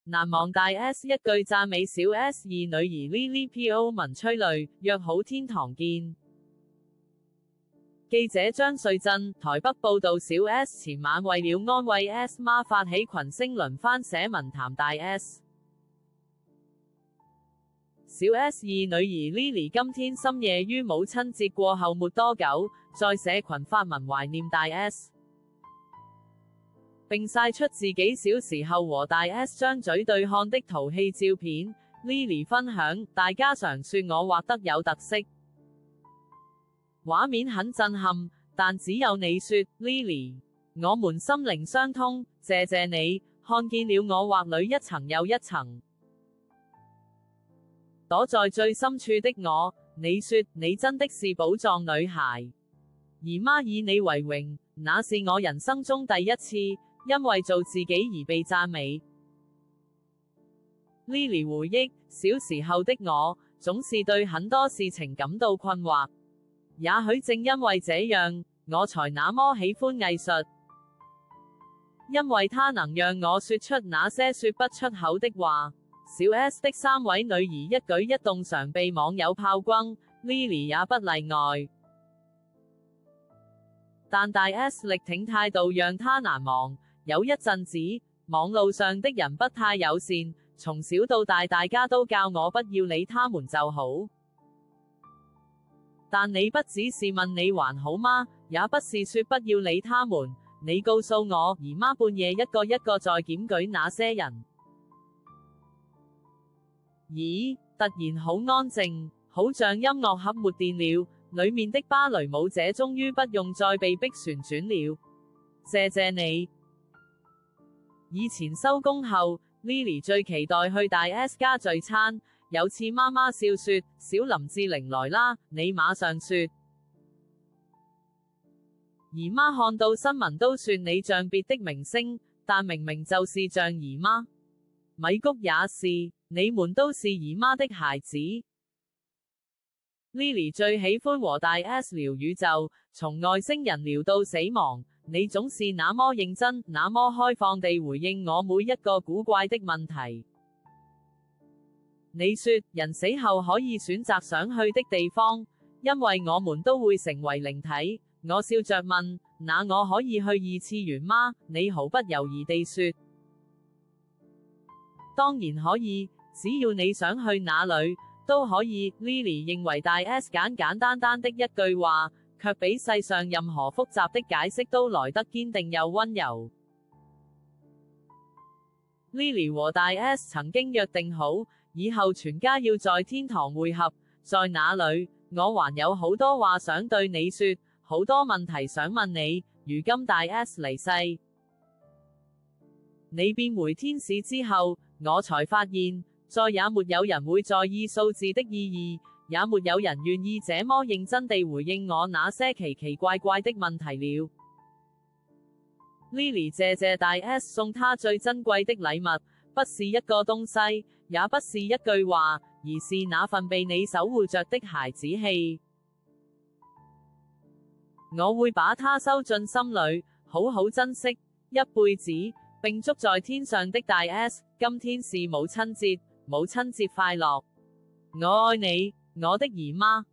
難忘大 S 一句讚美小 S 二女兒 Lily Po 文催淚，約好天堂見。記者張瑞振，台北報道小 S 前晚為了安慰 S 媽發起群星輪番寫文談大 S。小 S 二女兒 Lily 今天深夜於母親節過後沒多久，在社群發文懷念大 S， 並曬出自己小時候和大 S 張嘴對看的淘氣照片。Lily 分享，大家常說我畫得有特色，畫面很震撼，但只有你說 Lily， 我們心靈相通，謝謝你，看見了我畫裏一層又一層。躲在最深處的我，你說你真的是寶藏女孩，姨媽以你為榮，那是我人生中第一次，因為做自己而被讚美。Lily 回憶，小時候的我，總是對很多事情感到困惑，也許正因為這樣，我才那麼喜歡藝術，因為它能讓我說出那些說不出口的話。小 S 的三位女兒一舉一動常被網友炮轟， Lily 也不例外。但大 S 力挺態度讓她難忘。有一陣子，網路上的人不太友善，從小到大大家都教我不要理他們就好。但你不只是問你還好嗎？也不是說不要理他們，你告訴我，姨媽半夜一個一個在檢舉那些人。咦，突然好安靜，好像音樂盒沒電了，裏面的芭蕾舞者終於不用再被迫旋轉了。謝謝你。以前收工後 Lily 最期待去大 S 家聚餐，有次媽媽笑說，小林志玲來啦，你馬上說。姨媽看到新聞都說你像別的明星，但明明就是像姨媽。米谷也是，你們都是姨媽的孩子。Lily 最喜歡和大 S 聊宇宙，從外星人聊到死亡，你總是那麼認真，那麼開放地回應我每一個古怪的問題。你說，人死後可以選擇想去的地方，因為我們都會成為靈體。我笑着問，那我可以去二次元嗎？你毫不猶豫地說，當然可以，只要你想去哪裏都可以。Lily 認為大 S 簡簡單單的一句話，卻比世上任何複雜的解釋都來得堅定又溫柔。Lily 和大 S 曾經約定好，以後全家要在天堂會合，在哪裏？我還有好多話想對你說，好多問題想問你。如今大 S 離世，你變回天使之後，我才發現，再也沒有人會在意數字的意義，也沒有人願意這麼認真地回應我那些奇奇怪怪的問題了。Lily 謝謝大 S 送她最珍貴的禮物，不是一個東西，也不是一句話，而是那份被你守護着的孩子氣。我會把它收進心裏，好好珍惜一輩子。並祝在天上的大 S， 今天是母親節，母親節快樂！我愛你，我的姨媽。